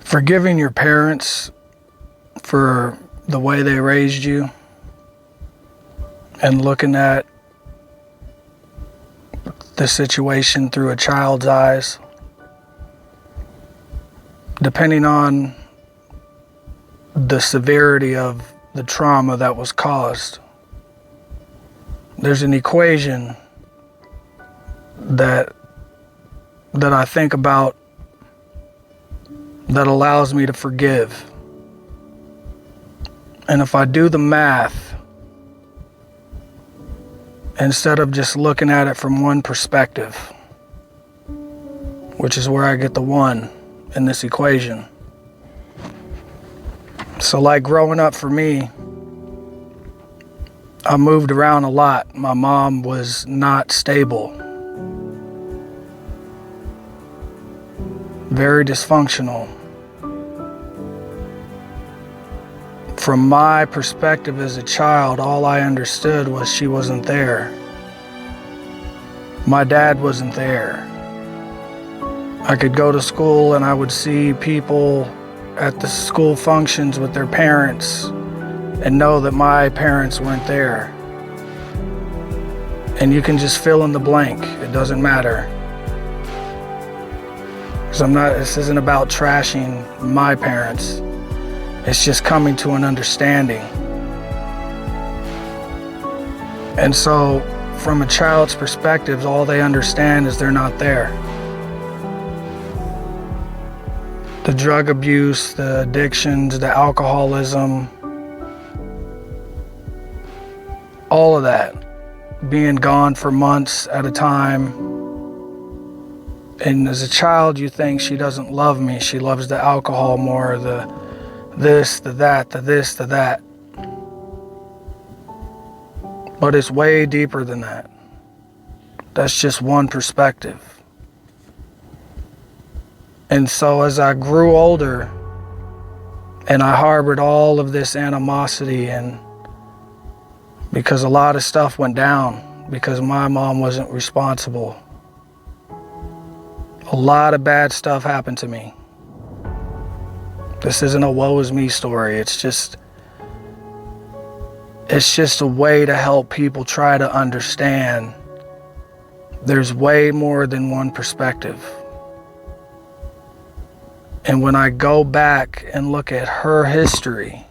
Forgiving your parents for the way they raised you and looking at the situation through a child's eyes, depending on the severity of the trauma that was caused. There's an equation that I think about that allows me to forgive. And if I do the math, instead of just looking at it from one perspective, which is where I get the one in this equation. So like growing up for me, I moved around a lot. My mom was not stable. Very dysfunctional. From my perspective as a child, all I understood was she wasn't there. My dad wasn't there. I could go to school and I would see people at the school functions with their parents and know that my parents weren't there. And you can just fill in the blank. It doesn't matter. Because this isn't about trashing my parents. It's just coming to an understanding. And so, from a child's perspective, all they understand is they're not there. The drug abuse, the addictions, the alcoholism, all of that, being gone for months at a time. And as a child, you think she doesn't love me. She loves the alcohol more, the this, the that, the this, the that. But it's way deeper than that. That's just one perspective. And so as I grew older and I harbored all of this animosity, and because a lot of stuff went down because my mom wasn't responsible, a lot of bad stuff happened to me. This isn't a woe is me story. It's just a way to help people try to understand there's way more than one perspective. And when I go back and look at her history,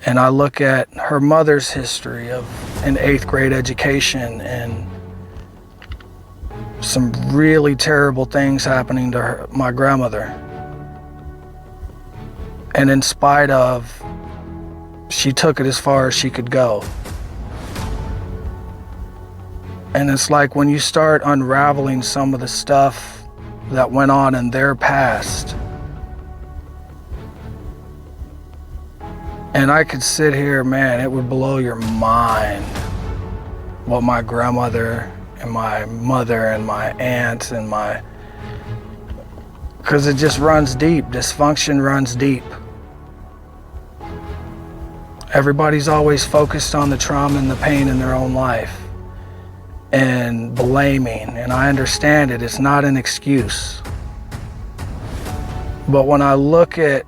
and I look at her mother's history of an 8th grade education and some really terrible things happening to her, my grandmother, and in spite of, she took it as far as she could go. And it's like when you start unraveling some of the stuff that went on in their past, and I could sit here, man, it would blow your mind what my grandmother and my mother and my aunt and because it just runs deep. Dysfunction runs deep. Everybody's always focused on the trauma and the pain in their own life and blaming, and I understand it. It's not an excuse. But when I look at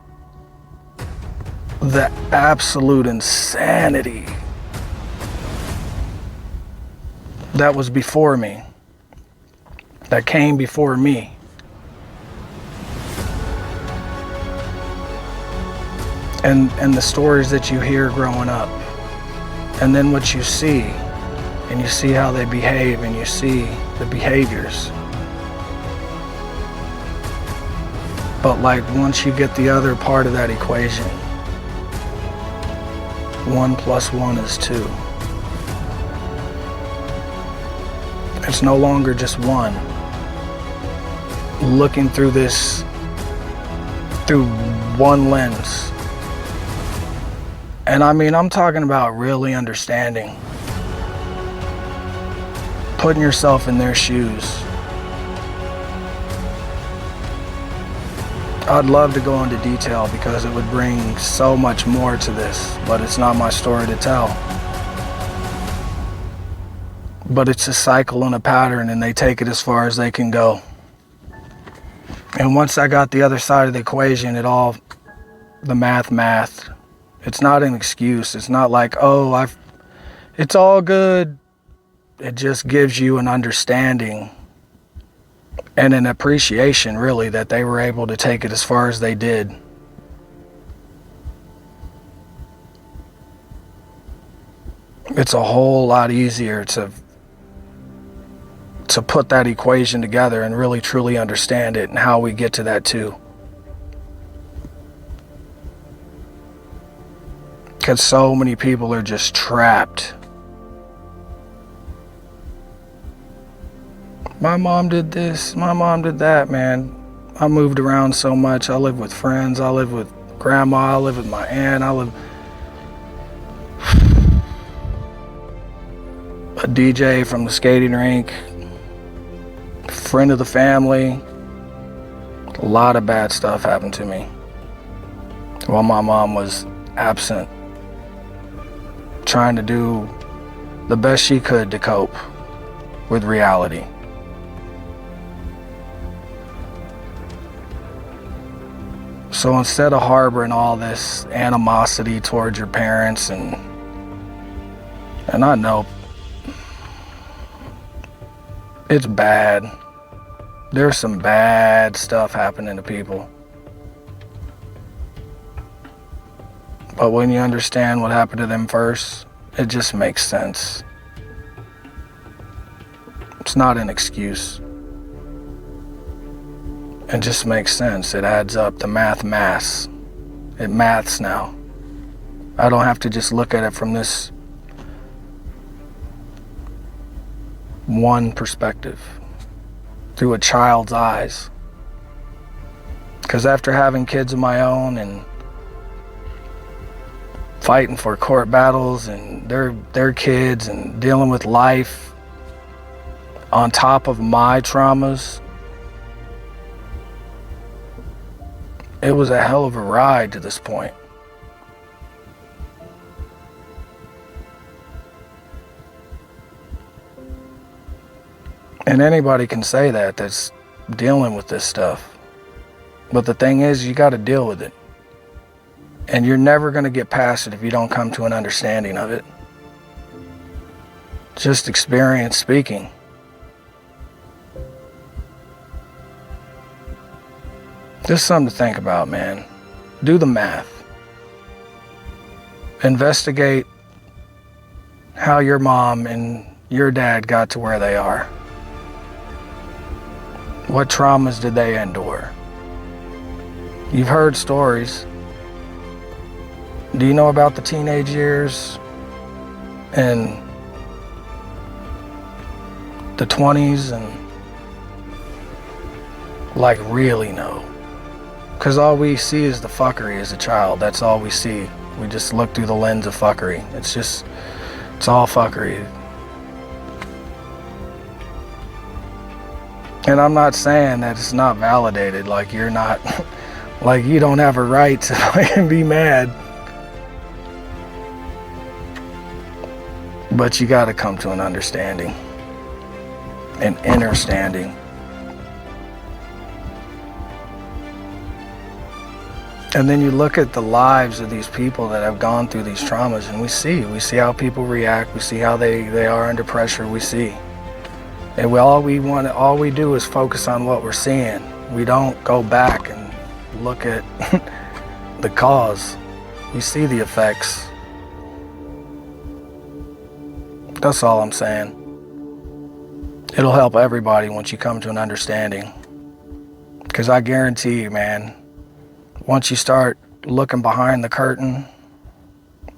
the absolute insanity that was before me, that came before me, and the stories that you hear growing up, and then what you see, and you see how they behave, and you see the behaviors. But like once you get the other part of that equation, 1 + 1 is 2. It's no longer just one. Looking through this through one lens. And I mean, I'm talking about really understanding. Putting yourself in their shoes. I'd love to go into detail because it would bring so much more to this, but it's not my story to tell. But it's a cycle and a pattern, and they take it as far as they can go. And once I got the other side of the equation, the math. It's not an excuse. It's not like, oh, it's all good. It just gives you an understanding and an appreciation, really, that they were able to take it as far as they did. It's a whole lot easier to put that equation together and really truly understand it and how we get to that too. Because so many people are just trapped. My mom did this, my mom did that, man. I moved around so much. I live with friends, I live with grandma, I live with my aunt, a DJ from the skating rink, friend of the family. A lot of bad stuff happened to me while my mom was absent, trying to do the best she could to cope with reality. So instead of harboring all this animosity towards your parents, and I know it's bad. There's some bad stuff happening to people. But when you understand what happened to them first, it just makes sense. It's not an excuse. It just makes sense. It adds up. The maths. It maths now. I don't have to just look at it from this one perspective, through a child's eyes. Because after having kids of my own and fighting for court battles and their kids and dealing with life on top of my traumas, it was a hell of a ride to this point. And anybody can say that's dealing with this stuff. But the thing is, you got to deal with it. And you're never going to get past it if you don't come to an understanding of it. Just experience speaking. Just something to think about, man. Do the math. Investigate how your mom and your dad got to where they are. What traumas did they endure? You've heard stories. Do you know about the teenage years and the 20s and like really know? Because all we see is the fuckery as a child. That's all we see. We just look through the lens of fuckery. It's all fuckery. And I'm not saying that it's not validated, like you're not, like you don't have a right to be mad. But you gotta come to an understanding, an understanding. And then you look at the lives of these people that have gone through these traumas, and we see how people react, we see how they are under pressure, we see. And all we do is focus on what we're seeing. We don't go back and look at the cause. We see the effects. That's all I'm saying. It'll help everybody once you come to an understanding. Because I guarantee you, man, once you start looking behind the curtain,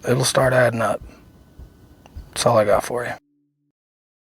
it'll start adding up. That's all I got for you.